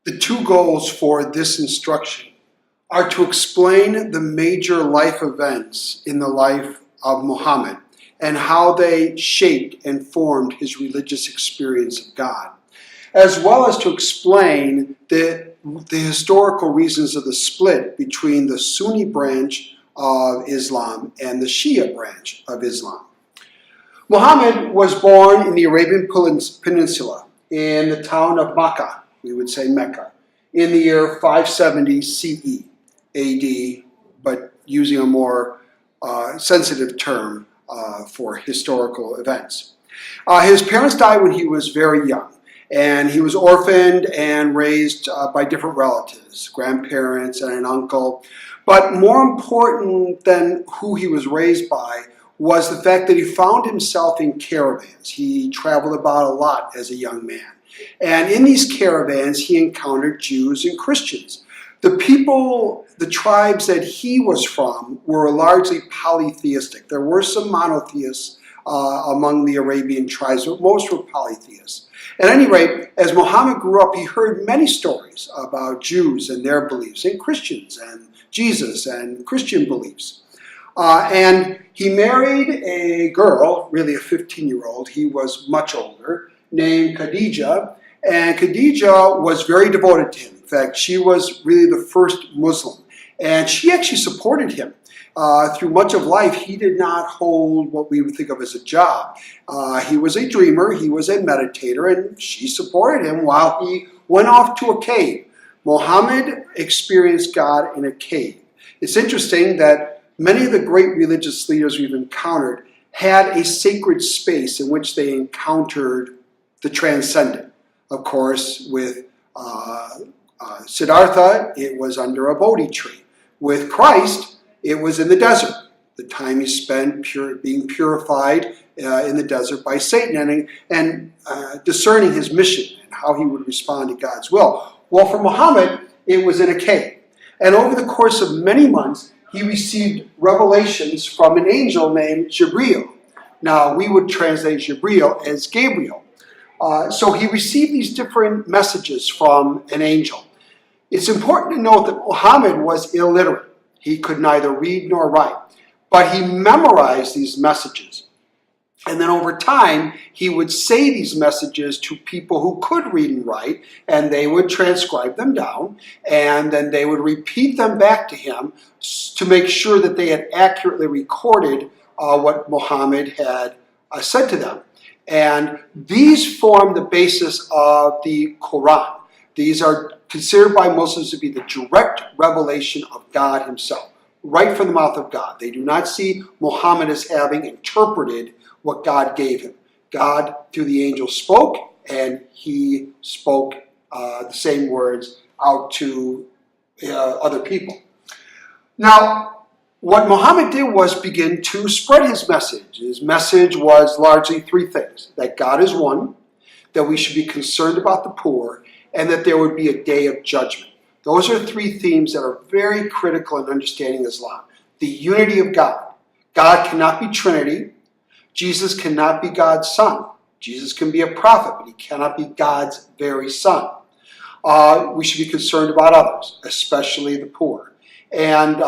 The two goals for this instruction are to explain the major life events in the life of Muhammad and how they shaped and formed his religious experience of God, as well as to explain the historical reasons of the split between the Sunni branch of Islam and the Shia branch of Islam. Muhammad was born in the Arabian Peninsula in the town of Makkah, we would say Mecca, in the year 570 CE, AD, but using a more sensitive term for historical events. His parents died when he was very young, and he was orphaned and raised by different relatives, grandparents and an uncle. But more important than who he was raised by was the fact that he found himself in caravans. He traveled about a lot as a young man. And in these caravans, he encountered Jews and Christians. The people, the tribes that he was from were largely polytheistic. There were some monotheists among the Arabian tribes, but most were polytheists. At any rate, as Muhammad grew up, he heard many stories about Jews and their beliefs, and Christians and Jesus and Christian beliefs. And he married a girl, really a 15-year-old, he was much older, named Khadija, and Khadija was very devoted to him. In fact, she was really the first Muslim, and she actually supported him. Through much of life, he did not hold what we would think of as a job. He was a dreamer, he was a meditator, and she supported him while he went off to a cave. Muhammad experienced God in a cave. It's interesting that many of the great religious leaders we've encountered had a sacred space in which they encountered the transcendent. Of course, with Siddhartha, it was under a Bodhi tree. With Christ, it was in the desert, the time he spent being purified in the desert by Satan and discerning his mission and how he would respond to God's will. Well, for Muhammad, it was in a cave. And over the course of many months, he received revelations from an angel named Jibreel. Now, we would translate Jibreel as Gabriel. So he received these different messages from an angel. It's important to note that Muhammad was illiterate. He could neither read nor write, but he memorized these messages. And then over time, he would say these messages to people who could read and write, and they would transcribe them down, and then they would repeat them back to him to make sure that they had accurately recorded what Muhammad had said to them. And these form the basis of the Quran. These are considered by Muslims to be the direct revelation of God himself, right from the mouth of God. They do not see Muhammad as having interpreted what God gave him. God, through the angel, spoke, and he spoke the same words out to other people. Now, what Muhammad did was begin to spread his message. His message was largely three things: that God is one, that we should be concerned about the poor, and that there would be a day of judgment. Those are three themes that are very critical in understanding Islam. The unity of God. God cannot be Trinity. Jesus cannot be God's son. Jesus can be a prophet, but he cannot be God's very son. We should be concerned about others, especially the poor. And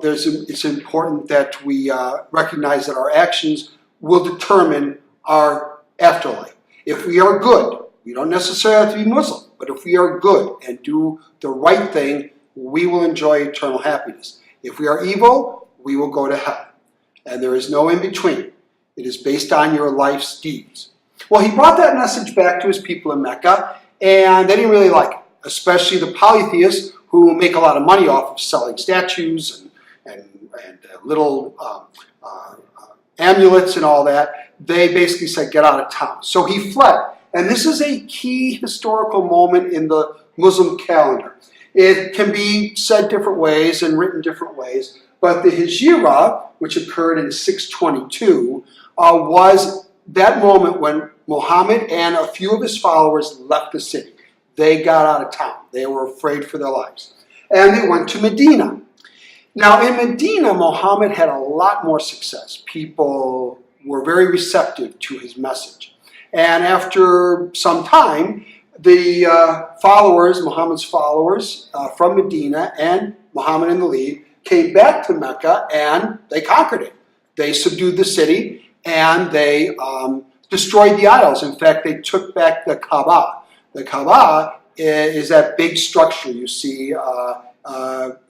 it's important that we recognize that our actions will determine our afterlife. If we are good, we don't necessarily have to be Muslim, but if we are good and do the right thing, we will enjoy eternal happiness. If we are evil, we will go to hell. And there is no in between. It is based on your life's deeds. Well, he brought that message back to his people in Mecca, and they didn't really like it, especially the polytheists who make a lot of money off of selling statues and little amulets and all that. They basically said, get out of town. So he fled. And this is a key historical moment in the Muslim calendar. It can be said different ways and written different ways, but the Hijra, which occurred in 622, was that moment when Muhammad and a few of his followers left the city. They got out of town. They were afraid for their lives. And they went to Medina. Now, in Medina, Muhammad had a lot more success. People were very receptive to his message. And after some time, the followers, Muhammad's followers from Medina and Muhammad and the League came back to Mecca and they conquered it. They subdued the city and they destroyed the idols. In fact, they took back the Kaaba. The Kaaba is that big structure you see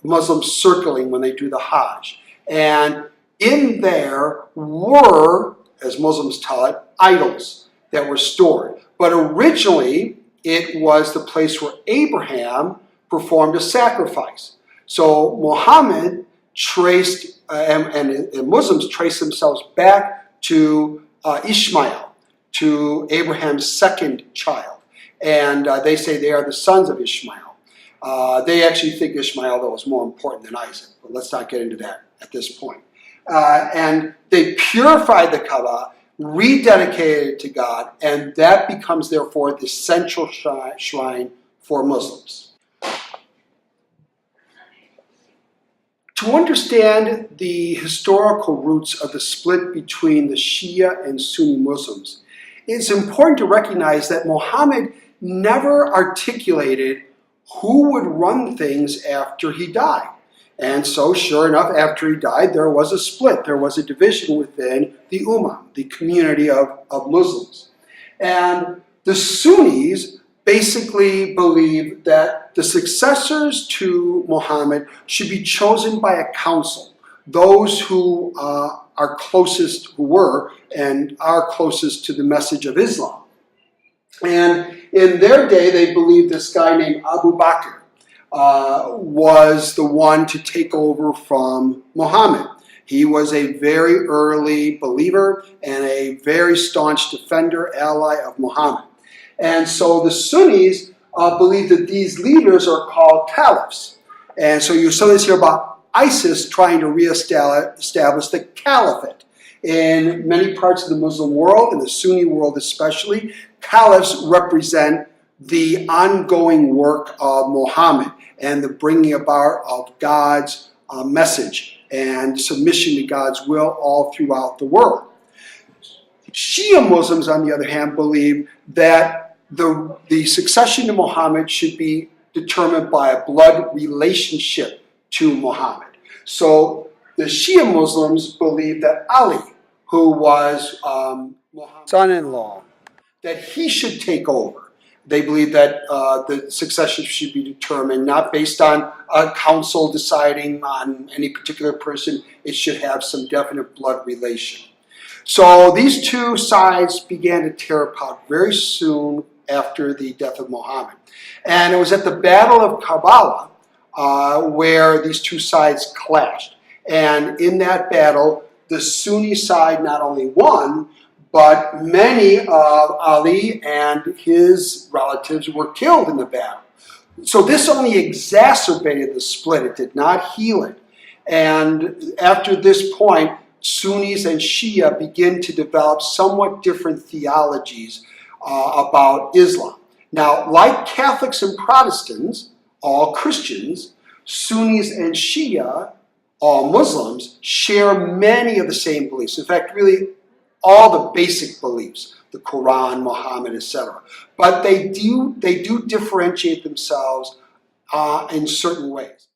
Muslims circling when they do the Hajj. And in there were, as Muslims tell it, idols that were stored. But originally, it was the place where Abraham performed a sacrifice. So Muhammad traced, and Muslims traced themselves back to Ishmael, to Abraham's second child. And they say they are the sons of Ishmael. They actually think Ishmael, though, is more important than Isaac. But let's not get into that at this point. And they purified the Kaaba, rededicated it to God, and that becomes, therefore, the central shrine for Muslims. To understand the historical roots of the split between the Shia and Sunni Muslims, it's important to recognize that Muhammad never articulated who would run things after he died. And so, sure enough, after he died, there was a split. There was a division within the Ummah, the community of Muslims. And the Sunnis basically believed that the successors to Muhammad should be chosen by a council, those who are closest, who were and are closest to the message of Islam. And in their day, they believed this guy named Abu Bakr was the one to take over from Muhammad. He was a very early believer and a very staunch defender, ally of Muhammad. And so the Sunnis believe that these leaders are called caliphs. And so you sometimes hear about ISIS trying to reestablish the caliphate. In many parts of the Muslim world, in the Sunni world especially, caliphs represent the ongoing work of Muhammad and the bringing about of God's message and submission to God's will all throughout the world. Shia Muslims, on the other hand, believe that the succession to Muhammad should be determined by a blood relationship to Muhammad. So the Shia Muslims believe that Ali, who was Muhammad's son-in-law, that he should take over. They believe that the succession should be determined not based on a council deciding on any particular person. It should have some definite blood relation. So these two sides began to tear apart very soon after the death of Muhammad. And it was at the Battle of Karbala where these two sides clashed. And in that battle, the Sunni side not only won, but many of Ali and his relatives were killed in the battle. So this only exacerbated the split. It did not heal it. And after this point, Sunnis and Shia begin to develop somewhat different theologies about Islam. Now, like Catholics and Protestants, all Christians, Sunnis and Shia, all Muslims, share many of the same beliefs. In fact, really, all the basic beliefs, the Quran, Muhammad, etc. But they do differentiate themselves in certain ways.